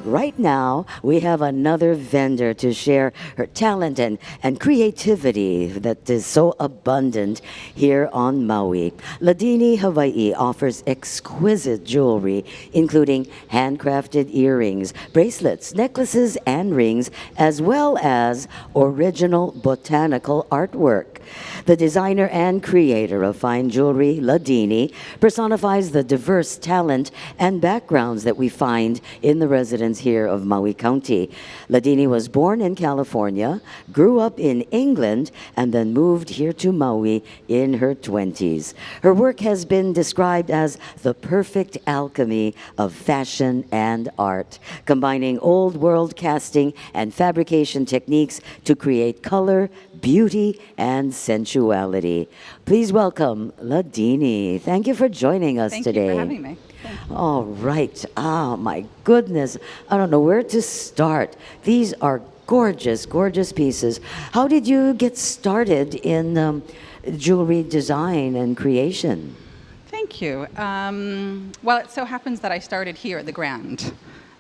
right now, we have another vendor to share her talent and creativity that is so abundant here on Maui. Ladini, Hawaii offers exquisite jewelry, including handcrafted earrings, bracelets, necklaces, and rings, as well as original botanical artwork. The designer and creator of fine jewelry, Ladini, personifies the diverse talent and backgrounds that we find in the residents here of Maui County. Ladini was born in California, grew up in England, and then moved here to Maui in her 20s. Her work has been described as the perfect alchemy of fashion and art, combining old world casting and fabrication techniques to create color, beauty, and sensuality. Please welcome Ladini. Thank you for joining us today. Thank you for having me. All right. My goodness. I don't know where to start. These are gorgeous, gorgeous pieces. How did you get started in jewelry design and creation? Thank you. Well, it so happens that I started here at the Grand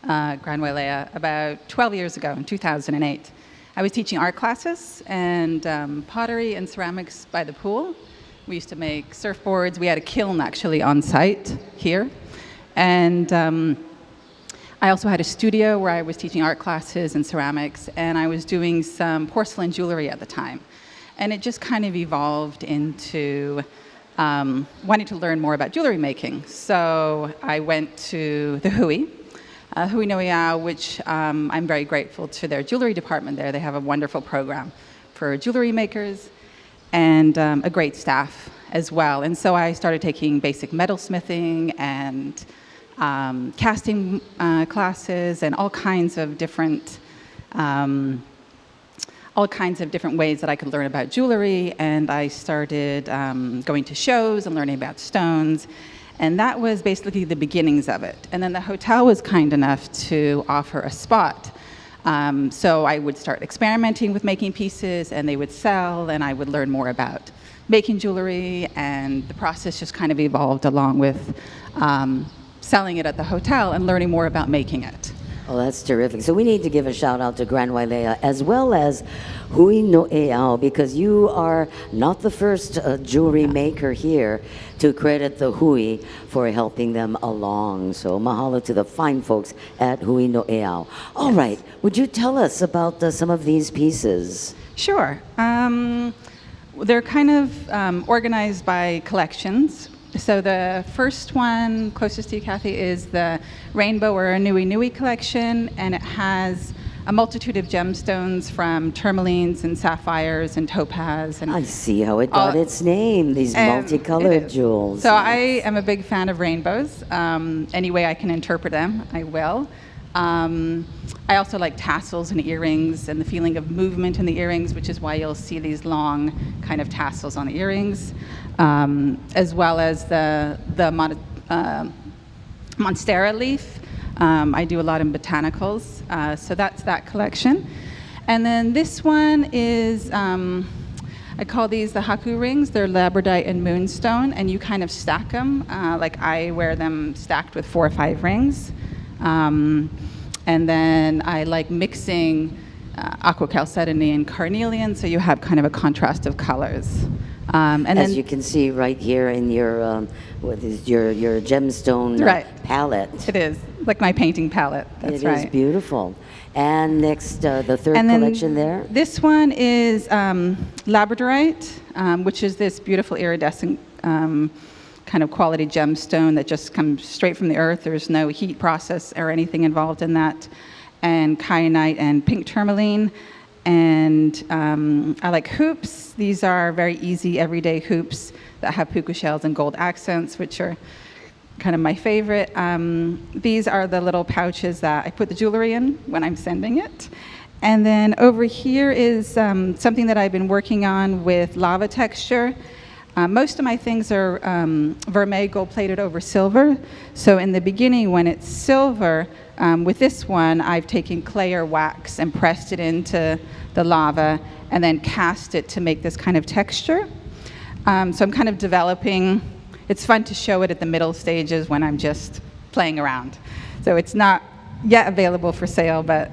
Wailea about 12 years ago in 2008. I was teaching art classes and pottery and ceramics by the pool. We used to make surfboards. We had a kiln actually on site here. And I also had a studio where I was teaching art classes and ceramics, and I was doing some porcelain jewelry at the time. And it just kind of evolved into wanting to learn more about jewelry making. So I went to the Hui no Iao, which I'm very grateful to their jewelry department there. They have a wonderful program for jewelry makers and a great staff as well. And so I started taking basic metalsmithing and casting classes and all kinds of different ways that I could learn about jewelry. And I started going to shows and learning about stones. And that was basically the beginnings of it. And then the hotel was kind enough to offer a spot. So I would start experimenting with making pieces, and they would sell, and I would learn more about making jewelry, and the process just kind of evolved along with selling it at the hotel and learning more about making it. Oh, that's terrific. So we need to give a shout out to Grand Wailea as well as Hui no Iao, because you are not the first jewelry maker here to credit the Hui for helping them along. So mahalo to the fine folks at Hui no Iao. All right, would you tell us about some of these pieces? Sure. They're kind of organized by collections. So the first one, closest to you, Kathy, is the Rainbow or a Nui Nui collection, and it has a multitude of gemstones from tourmalines and sapphires and topaz. And I see how it got its name, these multicolored jewels. So I am a big fan of rainbows. Any way I can interpret them, I will. I also like tassels and earrings and the feeling of movement in the earrings, which is why you'll see these long kind of tassels on the earrings, as well as the monstera leaf. I do a lot in botanicals, so that's that collection. And then this one is, I call these the haku rings. They're labradorite and moonstone, and you kind of stack them. Like I wear them stacked with 4 or 5 rings. And then I like mixing aquacalcedony and carnelian, so you have kind of a contrast of colors. And as then you can see right here in your what is your gemstone palette. It is like my painting palette. That's right. It is beautiful. And next, the third collection there. This one is labradorite, which is this beautiful iridescent kind of quality gemstone that just comes straight from the earth. There's no heat process or anything involved in that. And kyanite and pink tourmaline. And I like hoops. These are very easy, everyday hoops that have puka shells and gold accents, which are kind of my favorite. These are the little pouches that I put the jewelry in when I'm sending it. And then over here is something that I've been working on with lava texture. Most of my things are vermeil gold-plated over silver. So in the beginning, when it's silver, with this one, I've taken clay or wax and pressed it into the lava and then cast it to make this kind of texture. So I'm kind of developing. It's fun to show it at the middle stages when I'm just playing around. So it's not yet available for sale, but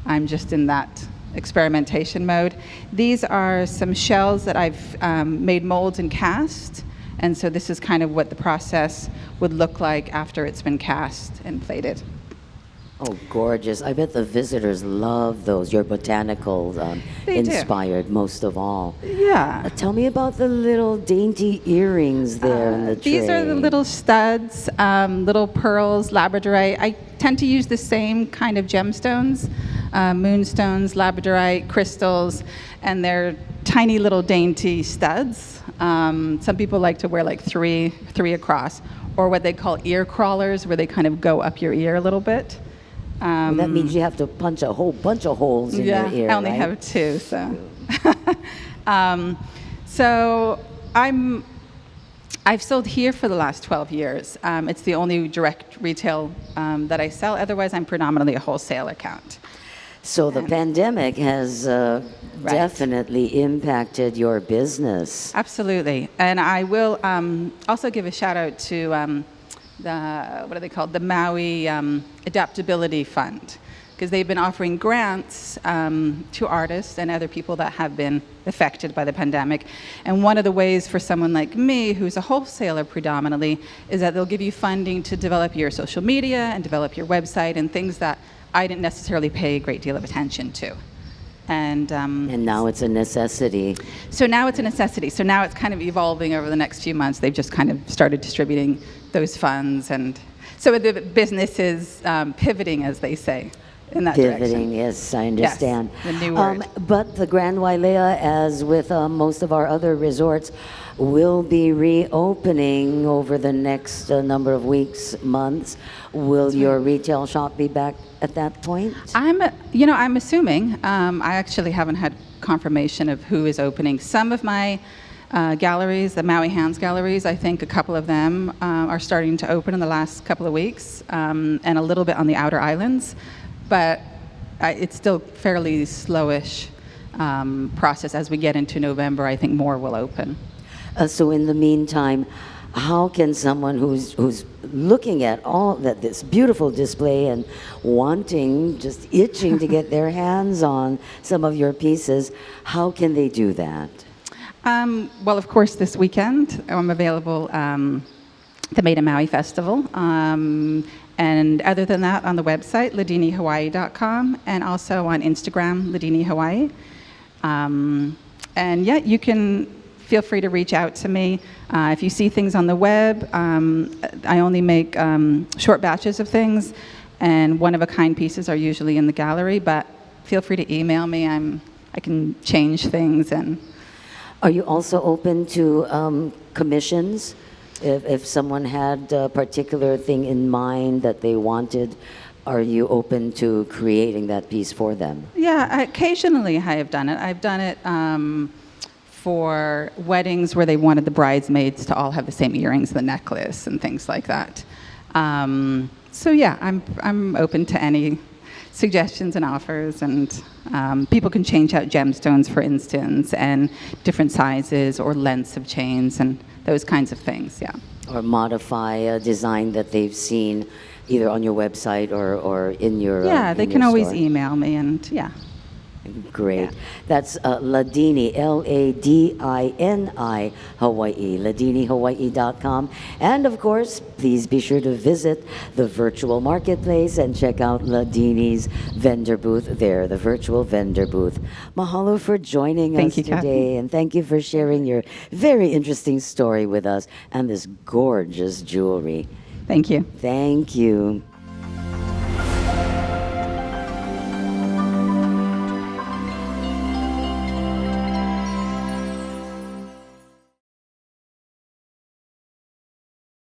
I'm just in that experimentation mode. These are some shells that I've made molds and cast, and so this is kind of what the process would look like after it's been cast and plated. Oh, gorgeous. I bet the visitors love those. You're botanical They do. inspired most of all. Yeah. Tell me about the little dainty earrings there in the tray. These are the little studs, little pearls, labradorite. I tend to use the same kind of gemstones, moonstones, labradorite, crystals, and they're tiny little dainty studs. Some people like to wear like three across, or what they call ear crawlers, where they kind of go up your ear a little bit. That means you have to punch a whole bunch of holes in your ear, I only right? have two, so. So I've sold here for the last 12 years. It's the only direct retail that I sell. Otherwise, I'm predominantly a wholesale account. So the pandemic has definitely impacted your business. Absolutely. And I will also give a shout out to what are they called? The Maui Adaptability Fund, because they've been offering grants to artists and other people that have been affected by the pandemic. And one of the ways for someone like me, who's a wholesaler predominantly, is that they'll give you funding to develop your social media and develop your website and things that I didn't necessarily pay a great deal of attention to. And now it's a necessity. So now it's a necessity. So now it's kind of evolving over the next few months. They've just kind of started distributing those funds. And so the business is pivoting, as they say, in that Pivoting, direction. yes, I understand. Yes, the new word. But the Grand Wailea, as with most of our other resorts, will be reopening over the next number of weeks, months. Will your retail shop be back at that point? I'm assuming. I actually haven't had confirmation of who is opening. Some of my galleries, the Maui Hands galleries, I think a couple of them are starting to open in the last couple of weeks, and a little bit on the outer islands. But it's still fairly slowish process. As we get into November, I think more will open. So in the meantime, how can someone who's looking at all this beautiful display and wanting, just itching to get their hands on some of your pieces, how can they do that? Well, of course, this weekend I'm available the Made in Maui Festival. And other than that, on the website, ladinihawaii.com, and also on Instagram, Ladini Hawaii. And yeah, you can feel free to reach out to me. If you see things on the web, I only make short batches of things, and one-of-a-kind pieces are usually in the gallery, but feel free to email me. I can change things. And Are you also open to commissions? If someone had a particular thing in mind that they wanted, are you open to creating that piece for them? yeah, occasionally I have done it. I've done it for weddings where they wanted the bridesmaids to all have the same earrings, the necklace, and things like that. So yeah, I'm open to any suggestions and offers, and people can change out gemstones, for instance, and different sizes or lengths of chains and those kinds of things. Yeah. Or modify a design that they've seen either on your website or in your Yeah, they in can your always store? email me, and yeah. Great. Yeah. That's Ladini, Ladini, Hawaii, ladinihawaii.com. And of course, please be sure to visit the virtual marketplace and check out Ladini's vendor booth there, the virtual vendor booth. Mahalo for joining Thank us you, today, Kathy. and thank you for sharing your very interesting story with us and this gorgeous jewelry. Thank you. Thank you.